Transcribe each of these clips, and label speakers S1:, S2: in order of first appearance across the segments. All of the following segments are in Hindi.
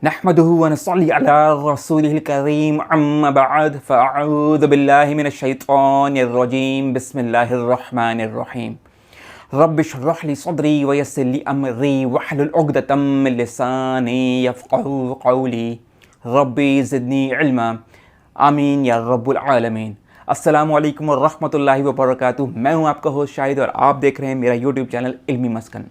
S1: नहमदुहु व नस्सल्ली अला रसूलिहिल करीम अम्मा बअद फ़अऊज़ु बिल्लाहि मिनश शैतानिर रजीम बिस्मिल्लाहिर रहमानिर रहीम रब्बि इश्रह ली सदरी व यस्सिर ली अमरी वहलुल उक़दतम मिन लिसानी यफ़क़हू क़ौली रब्बि ज़िदनी इल्मा आमीन या रब्बुल आलमीन। अस्सलामु अलैकुम व रहमतुल्लाहि व बरकातुहू। मैं हूँ आपका होस्ट शाहिद और आप देख रहे हैं मेरा यूट्यूब चैनल इल्मी मस्कन।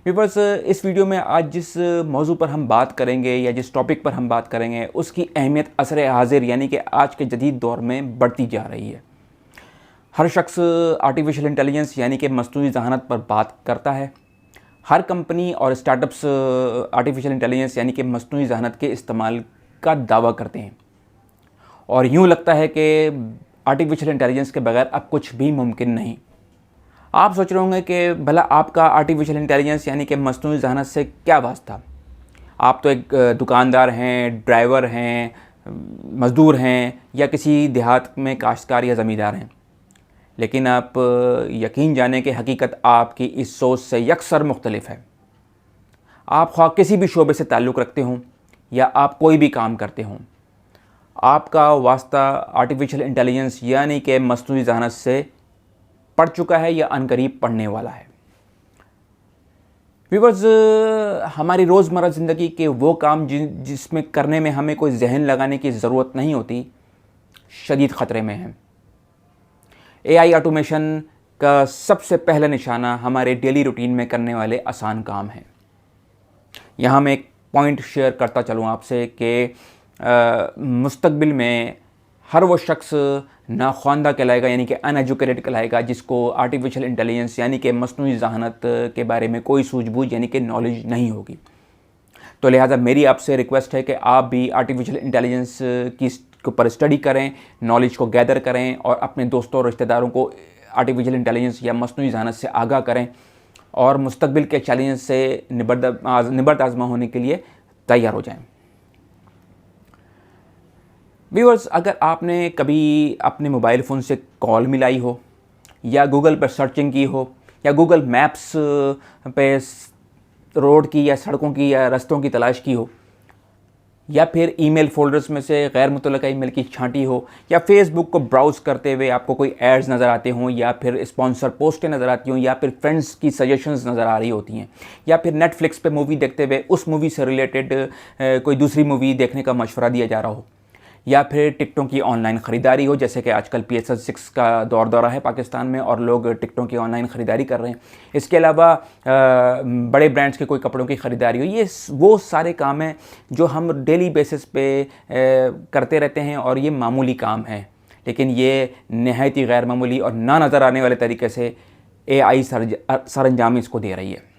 S1: व्यूअर्स, इस वीडियो में आज जिस मौजू पर हम बात करेंगे या जिस टॉपिक पर हम बात करेंगे उसकी अहमियत असर हाजिर यानी कि आज के जदीद दौर में बढ़ती जा रही है। हर शख्स आर्टिफिशियल इंटेलिजेंस यानी कि मस्नूई ज़हानत पर बात करता है। हर कंपनी और स्टार्टअप्स आर्टिफिशियल इंटेलिजेंस यानी कि मस्नूई ज़हानत के इस्तेमाल का दावा करते हैं और यूँ लगता है कि आर्टिफिशियल इंटेलिजेंस के बगैर अब कुछ भी मुमकिन नहीं। आप सोच रहे होंगे कि भला आपका आर्टिफिशियल इंटेलिजेंस यानी कि मस्नूई ज़हानत से क्या वास्ता। आप तो एक दुकानदार हैं, ड्राइवर हैं, मज़दूर हैं या किसी देहात में काश्तकार या ज़मींदार हैं, लेकिन आप यकीन जानें कि हकीकत आपकी इस सोच से यकसर मुख्तलिफ है। आप ख्वाह किसी भी शोबे से ताल्लुक़ रखते हों या आप कोई भी काम करते हों, आपका वास्ता आर्टिफिशियल इंटेलिजेंस यानी कि मस्नूई ज़हानत से पढ़ चुका है या अनकरीब पढ़ने वाला है। व्यूअर्स, हमारी रोज़मर्रा ज़िंदगी के वो काम जिसमें करने में हमें कोई जहन लगाने की ज़रूरत नहीं होती, शदीद ख़तरे में हैं। एआई ऑटोमेशन का सबसे पहला निशाना हमारे डेली रूटीन में करने वाले आसान काम हैं। यहाँ मैं एक पॉइंट शेयर करता चलूँ आपसे कि मुस्तकबिल में हर वो शख्स नाख्वानदा कहलाएगा यानी कि अनएजुकेटेड कहलाएगा जिसको आर्टिफिशियल इंटेलिजेंस यानी कि मस्नूई ज़हानत के बारे में कोई सूझबूझ यानी कि नॉलेज नहीं होगी। तो लिहाजा मेरी आपसे रिक्वेस्ट है कि आप भी आर्टिफिशियल इंटेलिजेंस की ऊपर स्टडी करें, नॉलेज को गैदर करें और अपने दोस्तों और रिश्तेदारों को आर्टिफिशियल इंटेलिजेंस या मस्नूई ज़हानत से आगाह करें और मुस्तकबिल के चैलेंज से निबर्द आज़मा होने के लिए तैयार हो जाएँ। व्यूअर्स, अगर आपने कभी अपने मोबाइल फ़ोन से कॉल मिलाई हो या गूगल पर सर्चिंग की हो या गूगल मैप्स पे रोड की या सड़कों की या रास्तों की तलाश की हो या फिर ईमेल फ़ोल्डर्स में से गैर मुतल्लका ईमेल की छांटी हो या फेसबुक को ब्राउज़ करते हुए आपको कोई एड्स नज़र आते हों या फिर स्पॉन्सर पोस्टें नज़र आती हों या फिर फ्रेंड्स की सजेशंस नज़र आ रही होती हैं या फिर नेटफ्लिक्स पे मूवी देखते हुए उस मूवी से रिलेटेड कोई दूसरी मूवी देखने का मशवरा दिया जा रहा हो या फिर टिकटों की ऑनलाइन ख़रीदारी हो, जैसे कि आजकल PSL-6 का दौरा है पाकिस्तान में और लोग टिकटों की ऑनलाइन ख़रीदारी कर रहे हैं। इसके अलावा बड़े ब्रांड्स के कोई कपड़ों की ख़रीदारी हो, ये वो सारे काम हैं जो हम डेली बेसिस पे करते रहते हैं और ये मामूली काम है, लेकिन ये नहायत ही गैर मामूली और ना नज़र आने वाले तरीके से AI सरअंजाम इसको दे रही है।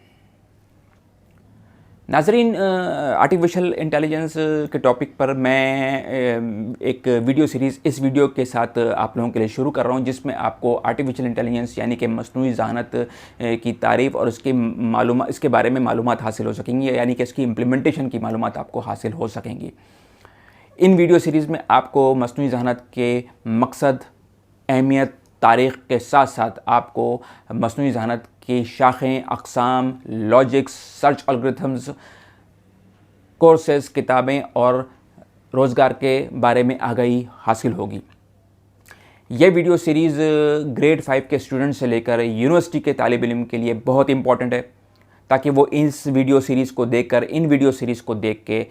S1: नाज़रीन, आर्टिफिशियल इंटेलिजेंस के टॉपिक पर मैं एक वीडियो सीरीज़ इस वीडियो के साथ आप लोगों के लिए शुरू कर रहा हूं, जिसमें आपको आर्टिफिशियल इंटेलिजेंस यानी कि मस्नूई ज़हानत की तारीफ़ और इसके बारे में मालूमात हासिल हो सकेंगी, यानी कि इसकी इम्प्लीमेंटेशन की मालूमात आपको हासिल हो सकेंगी। इन वीडियो सीरीज़ में आपको मस्नूई ज़हानत के मकसद, अहमियत, तारीख़ के साथ साथ आपको मस्नूई ज़हानत की शाखें, अक़साम, लॉजिक्स, सर्च एल्गोरिथम्स, कोर्सेज़, किताबें और रोज़गार के बारे में आगाही हासिल होगी। ये वीडियो सीरीज़ ग्रेड 5 के स्टूडेंट से लेकर यूनिवर्सिटी के तालिब इल्म के लिए बहुत इंपॉर्टेंट है, ताकि वो इन वीडियो सीरीज़ को देख के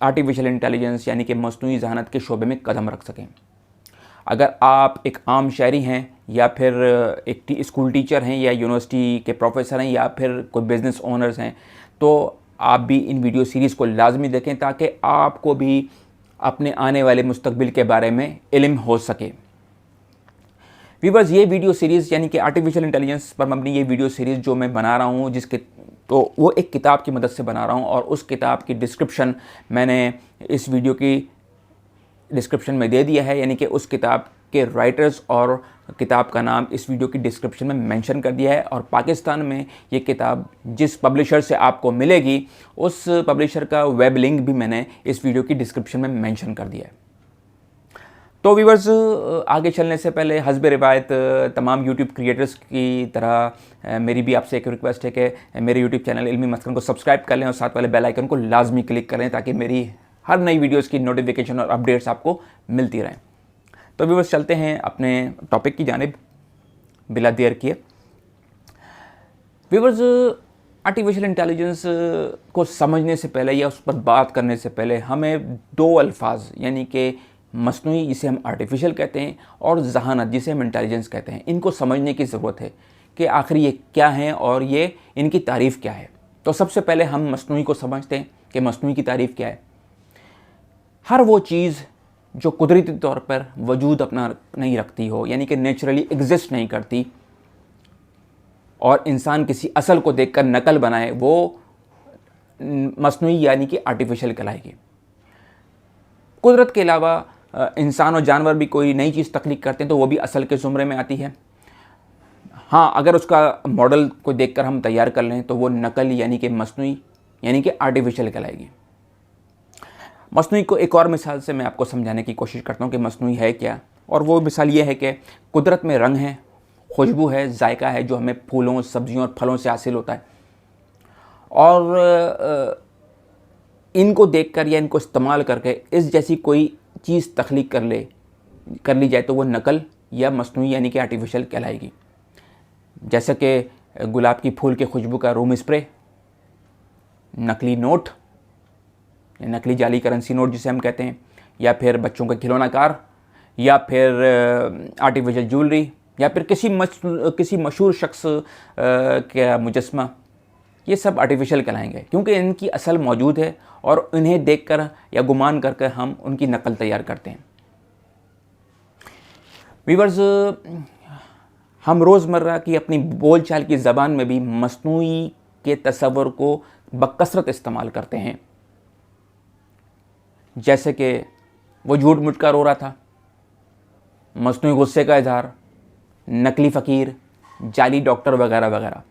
S1: आर्टिफिशियल इंटेलिजेंस यानी कि मस्नूई ज़हानत के शोबे में कदम रख सकें। अगर आप एक आम शहरी हैं या फिर एक स्कूल टीचर हैं या यूनिवर्सिटी के प्रोफेसर हैं या फिर कोई बिज़नेस ओनर्स हैं, तो आप भी इन वीडियो सीरीज़ को लाजमी देखें ताकि आपको भी अपने आने वाले मुस्तकबिल के बारे में इल्म हो सके। व्यूअर्स, ये वीडियो सीरीज़ यानी कि आर्टिफिशियल इंटेलिजेंस पर मबनी ये वीडियो सीरीज़ जो मैं बना रहा हूँ तो वो एक किताब की मदद से बना रहा हूँ और उस किताब की डिस्क्रिप्शन मैंने इस वीडियो की डिस्क्रिप्शन में दे दिया है, यानी कि उस किताब के राइटर्स और किताब का नाम इस वीडियो की डिस्क्रिप्शन में मेंशन कर दिया है। और पाकिस्तान में ये किताब जिस पब्लिशर से आपको मिलेगी उस पब्लिशर का वेब लिंक भी मैंने इस वीडियो की डिस्क्रिप्शन में मेंशन कर दिया है। तो व्यूवर्स, आगे चलने से पहले हस्ब रिवायत तमाम यूट्यूब क्रिएटर्स की तरह मेरी भी आपसे एक रिक्वेस्ट है कि मेरे यूट्यूब चैनल इल्मी मस्कन को सब्सक्राइब कर लें और साथ वाले बेल आइकन को लाजमी क्लिक करें ताकि मेरी हर नई वीडियोस की नोटिफिकेशन और अपडेट्स आपको मिलती रहें। तो व्यूवर्स, चलते हैं अपने टॉपिक की जानिब बिला देर किए। व्यूवर्स, आर्टिफिशियल इंटेलिजेंस को समझने से पहले या उस पर बात करने से पहले हमें दो अल्फाज यानी कि मस्नूई, जिसे हम आर्टिफिशियल कहते हैं, और ज़हानत, जिसे हम इंटेलिजेंस कहते हैं, इनको समझने की ज़रूरत है कि आखिर ये क्या हैं और ये इनकी तारीफ़ क्या है। तो सबसे पहले हम मस्नूई को समझते हैं कि मस्नूई की तारीफ़ क्या है। हर वो चीज़ जो कुदरती तौर पर वजूद अपना नहीं रखती हो, यानी कि नेचुरली एग्जिस्ट नहीं करती, और इंसान किसी असल को देखकर नकल बनाए, वो मस्नूई यानी कि आर्टिफिशियल कहलाएगी। कुदरत के अलावा इंसान और जानवर भी कोई नई चीज़ तख्लीक करते हैं तो वो भी असल के ज़ुमरे में आती है। हाँ, अगर उसका मॉडल को देखकर हम तैयार कर लें तो वो नकल यानी कि मस्नूई यानी कि आर्टिफिशियल कहलाएगी। मस्नूई को एक और मिसाल से मैं आपको समझाने की कोशिश करता हूँ कि मस्नूई है क्या। और वो मिसाल ये है कि कुदरत में रंग है, खुशबू है, जायका है, जो हमें फूलों, सब्जियों और फलों से हासिल होता है, और इनको देखकर या इनको इस्तेमाल करके इस जैसी कोई चीज़ तख्लीक कर ली जाए तो वो नकल या मस्नूई यानी कि आर्टिफिशियल कहलाएगी। जैसे कि गुलाब की फूल के खुशबू का रूम स्प्रे, नकली नोट, नकली जाली करेंसी नोट जिसे हम कहते हैं, या फिर बच्चों का खिलौना कार, या फिर आर्टिफिशियल ज्वेलरी, या फिर किसी मशहूर शख्स का मुजस्मा, ये सब आर्टिफिशियल कहलाएंगे क्योंकि इनकी असल मौजूद है और इन्हें देखकर या गुमान करके हम उनकी नकल तैयार करते हैं। व्यूअर्स, हम रोज़मर्रा की अपनी बोलचाल की ज़बान में भी मस्नूई के तस्वर को बकसरत इस्तेमाल करते हैं। जैसे कि वो झूठ मूठ कर रो रहा था, मस्नूई गुस्से का इजहार, नकली फ़कीर, जाली डॉक्टर वगैरह वगैरह।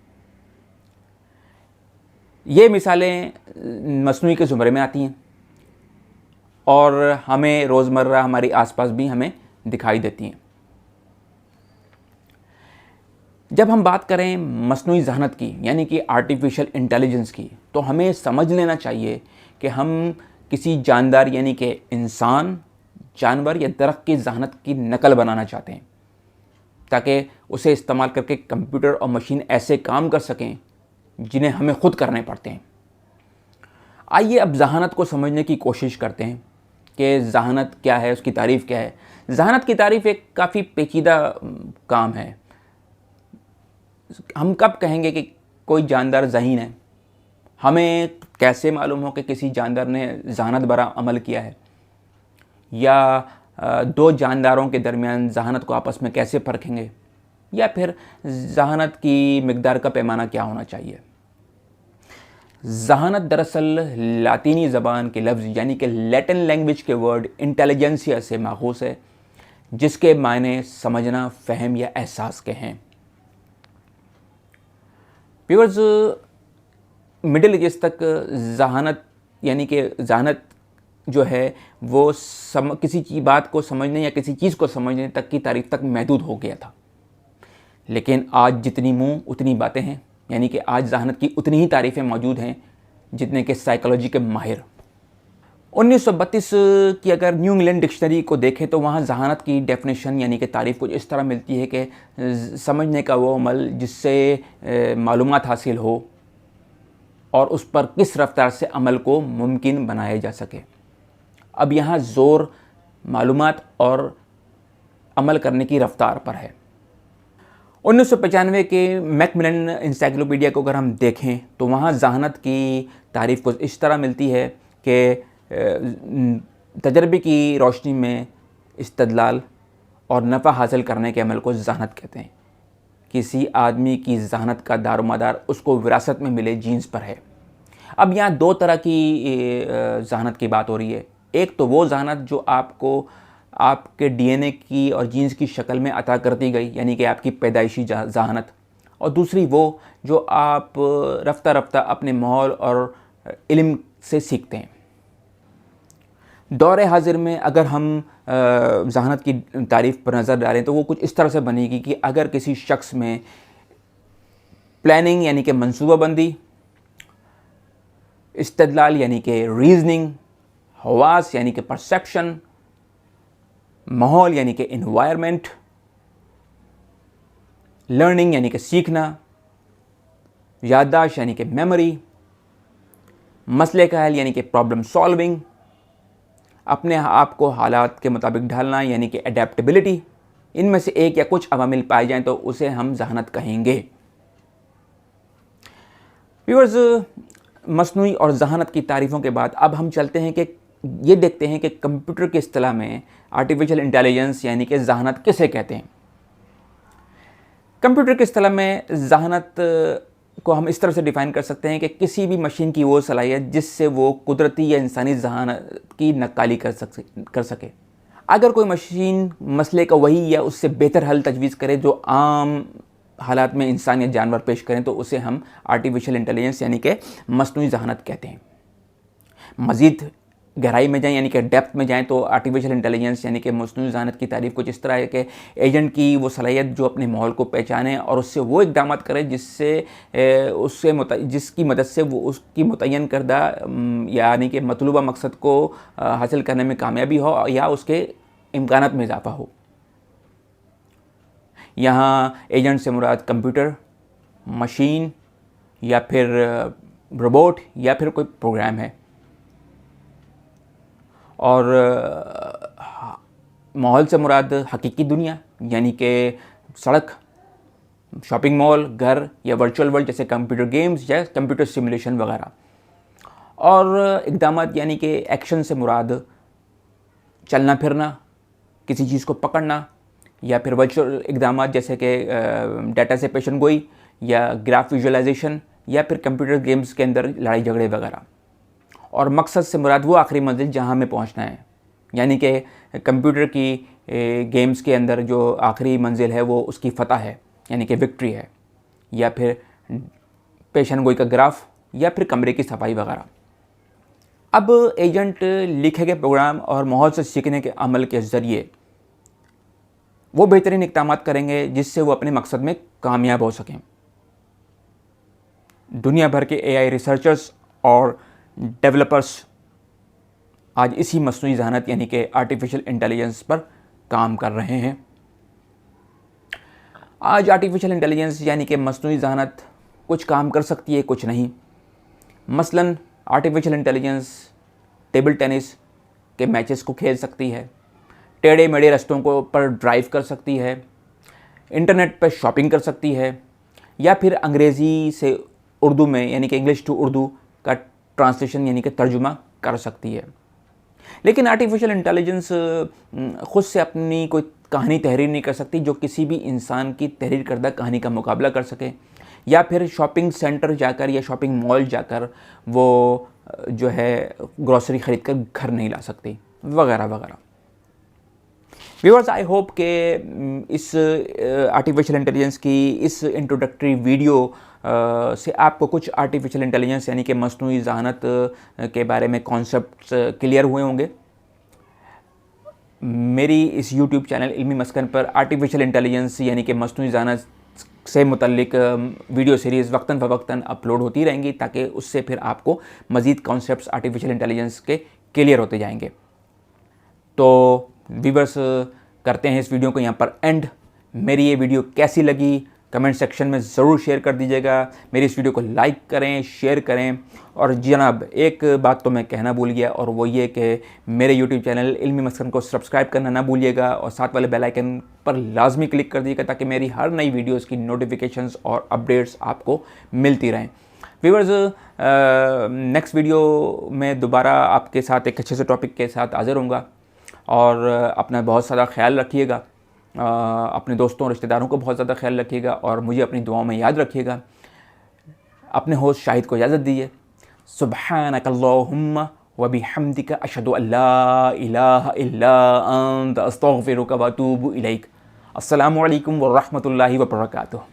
S1: ये मिसालें मस्नूई के ज़ुमरे में आती हैं और हमें रोज़मर्रा हमारे आसपास भी हमें दिखाई देती हैं। जब हम बात करें मस्नूई ज़हानत की यानी कि आर्टिफिशियल इंटेलिजेंस की, तो हमें समझ लेना चाहिए कि हम किसी जानदार यानी कि इंसान, जानवर या दरख्त की ज़हानत की नकल बनाना चाहते हैं ताकि उसे इस्तेमाल करके कंप्यूटर और मशीन ऐसे काम कर सकें जिन्हें हमें खुद करने पड़ते हैं। आइए अब ज़हानत को समझने की कोशिश करते हैं कि ज़हानत क्या है, उसकी तारीफ़ क्या है। ज़हानत की तारीफ़ एक काफ़ी पेचीदा काम है। हम कब कहेंगे कि कोई जानदार ज़हीन है? हमें कैसे मालूम हो कि किसी जानदार ने ज़हानत भरा अमल किया है? या दो जानदारों के दरमियान ज़हानत को आपस में कैसे परखेंगे? या फिर ज़हानत की मिकदार का पैमाना क्या होना चाहिए? ज़हानत दरअसल लातीनी ज़बान के लफ्ज़ यानी कि लैटिन लैंग्वेज के वर्ड इंटेलिजेंसिया से माखूज़ है, जिसके मायने समझना, फ़हम या एहसास के हैं। व्यूअर्स, मिडिल एजेस तक ज़हानत यानी कि ज़हानत जो है वो किसी बात को समझने या किसी चीज़ को समझने तक की तारीफ़ तक महदूद हो गया था। लेकिन आज जितनी मुँह उतनी बातें हैं, यानी कि आज ज़हानत की उतनी ही तारीफ़ें मौजूद हैं जितने के साइकोलॉजी के माहिर। 1932 की अगर न्यू इंग्लैंड डिक्शनरी को देखें तो वहाँ ज़हानत की डेफिनेशन यानी कि तारीफ़ कुछ इस तरह मिलती है कि समझने का वो अमल जिससे मालूमात हासिल हो और उस पर किस रफ्तार से अमल को मुमकिन बनाया जा सके। अब यहाँ ज़ोर मालूमात और अमल करने की रफ्तार पर है। 1995 के मैकमिलन इंसाइक्लोपीडिया को अगर हम देखें तो वहाँ ज़हानत की तारीफ़ कुछ इस तरह मिलती है कि तजर्बे की रोशनी में इस्तदलाल और नफ़ा हासिल करने के अमल को ज़हानत कहते हैं। किसी आदमी की ज़हानत का दारोमदार उसको विरासत में मिले जीन्स पर है। अब यहाँ दो तरह की ज़हानत की बात हो रही है। एक तो वो ज़हानत जो आपको आपके डीएनए की और जीन्स की शक्ल में अता कर दी गई, यानी कि आपकी पैदाइशी ज़हानत, और दूसरी वो जो आप रफ्ता रफ्ता अपने माहौल और इल्म से सीखते हैं। दौरे हाजिर में अगर हम जहानत की तारीफ़ पर नज़र डालें तो वो कुछ इस तरह से बनेगी कि अगर किसी शख्स में प्लानिंग यानी कि मनसूबाबंदी, इस्तिदलाल यानी कि रीज़निंग, हवास यानी कि परसेप्शन, माहौल यानी कि इन्वायरमेंट, लर्निंग यानी कि सीखना, याददाश्त यानी कि मेमोरी, मसले का हल यानी कि प्रॉब्लम सॉल्विंग, अपने आप को हालात के मुताबिक ढालना यानी कि एडेप्टेबिलिटी, इनमें से एक या कुछ अवामिल पाए जाएं तो उसे हम जहानत कहेंगे। व्यूअर्स, मसनूई और जहानत की तारीफ़ों के बाद अब हम चलते हैं कि ये देखते हैं कि कंप्यूटर की इस्तिलाह में आर्टिफिशियल इंटेलिजेंस यानी कि जहानत किसे कहते हैं। कंप्यूटर की इस्तिलाह में जहानत को हम इस तरह से डिफ़ाइन कर सकते हैं कि किसी भी मशीन की वो सलाहियत जिससे वो कुदरती या इंसानी जहानत की नक्काली कर सके। अगर कोई मशीन मसले का वही या उससे बेहतर हल तजवीज़ करे जो आम हालात में इंसान या जानवर पेश करें तो उसे हम आर्टिफिशियल इंटेलिजेंस यानी कि मसनूई जहानत कहते हैं। मज़ीद गहराई में जाएं यानी कि डेप्थ में जाएं तो आर्टिफिशियल इंटेलिजेंस यानी कि मसनूई जहानत की तारीफ़ कुछ इस तरह है कि एजेंट की वो सलाहियत जो अपने माहौल को पहचाने और उससे वो इक़दामात करे जिसकी मदद से वो उसकी मुतय्यन करदा यानी कि मतलूबा मकसद को हासिल करने में कामयाबी हो या उसके इम्कानात में इजाफ़ा हो। यहाँ एजेंट से मुराद कंप्यूटर, मशीन या फिर रोबोट या फिर कोई प्रोग्राम है। और माहौल से मुराद हकीकी दुनिया यानी कि सड़क, शॉपिंग मॉल, घर या वर्चुअल वर्ल्ड जैसे कंप्यूटर गेम्स या कंप्यूटर सिमुलेशन वगैरह। और इक़दामात यानी कि एक्शन से मुराद चलना फिरना, किसी चीज़ को पकड़ना या फिर वर्चुअल इक़दामात जैसे कि डाटा से पेशन गोई या ग्राफ विजुअलाइजेशन या फिर कंप्यूटर गेम्स के अंदर लड़ाई झगड़े वगैरह। और मकसद से मुराद वो आखिरी मंजिल जहाँ हमें पहुँचना है, यानी कि कंप्यूटर की गेम्स के अंदर जो आखिरी मंजिल है वो उसकी फ़तह है यानी कि विक्ट्री है, या फिर पेशन गोई का ग्राफ या फिर कमरे की सफाई वगैरह। अब एजेंट लिखे गए प्रोग्राम और माहौल से सीखने के अमल के ज़रिए वो बेहतरीन इक़दामात करेंगे जिससे वो अपने मकसद में कामयाब हो सकें। दुनिया भर के AI रिसर्चर्स और डेवलपर्स आज इसी मसनूई जहानत यानी कि आर्टिफिशियल इंटेलिजेंस पर काम कर रहे हैं। आज आर्टिफिशियल इंटेलिजेंस यानी कि मसनूई जहानत कुछ काम कर सकती है, कुछ नहीं। मसलन आर्टिफिशियल इंटेलिजेंस टेबल टेनिस के मैचेस को खेल सकती है, टेढ़े मेढ़े रास्तों को पर ड्राइव कर सकती है, इंटरनेट पर शॉपिंग कर सकती है, या फिर अंग्रेज़ी से उर्दू में यानी कि इंग्लिश टू उर्दू का ट्रांसलेशन यानी कि तर्जुमा कर सकती है। लेकिन आर्टिफिशियल इंटेलिजेंस ख़ुद से अपनी कोई कहानी तहरीर नहीं कर सकती जो किसी भी इंसान की तहरीर करदा कहानी का मुकाबला कर सके, या फिर शॉपिंग सेंटर जाकर या शॉपिंग मॉल जाकर वो जो है ग्रॉसरी ख़रीद कर घर नहीं ला सकती वगैरह वगैरह। व्यूअर्स, आई होप कि इस आर्टिफिशियल इंटेलिजेंस की इस इंट्रोडक्टरी वीडियो से आपको कुछ आर्टिफिशियल इंटेलिजेंस यानी कि मसनूई जहानत के बारे में कॉन्सेप्ट्स क्लियर हुए होंगे। मेरी इस YouTube चैनल इल्मी मस्कन पर आर्टिफिशियल इंटेलिजेंस यानी कि मसनूई जहानत से मुतल्लिक वीडियो सीरीज़ वक्तन फ़वक्तन अपलोड होती रहेंगी ताकि उससे फिर आपको मज़ीद कॉन्सेप्ट्स आर्टिफिशियल इंटेलिजेंस के क्लियर होते जाएंगे। तो व्यूअर्स, करते हैं इस वीडियो को यहाँ पर एंड। मेरी ये वीडियो कैसी लगी कमेंट सेक्शन में ज़रूर शेयर कर दीजिएगा। मेरी इस वीडियो को लाइक करें, शेयर करें। और जनाब, एक बात तो मैं कहना भूल गया और वो ये कि मेरे YouTube चैनल इल्मी मस्कन को सब्सक्राइब करना ना भूलिएगा और साथ वाले बेल आइकन पर लाजमी क्लिक कर दीजिएगा ताकि मेरी हर नई वीडियोज़ की नोटिफिकेशंस और अपडेट्स आपको मिलती रहें। व्यूअर्स, नेक्स्ट वीडियो में दोबारा आपके साथ एक अच्छे से टॉपिक के साथ हाज़िर होऊंगा और अपना बहुत सारा ख्याल रखिएगा, अपने दोस्तों और रिश्तेदारों को बहुत ज़्यादा ख्याल रखिएगा और मुझे अपनी दुआओं में याद रखिएगा। अपने होस्ट शाहिद को इजाज़त दीजिए। सुब्हानकल्लाहुम्मा व बिहम्दिका अशहदु अल्ला इलाहा इल्ला अंत अस्तगफिरुका व अतूबु इलैक। अस्सलामु अलैकुम व रहमतुल्लाहि व बरकातुहू।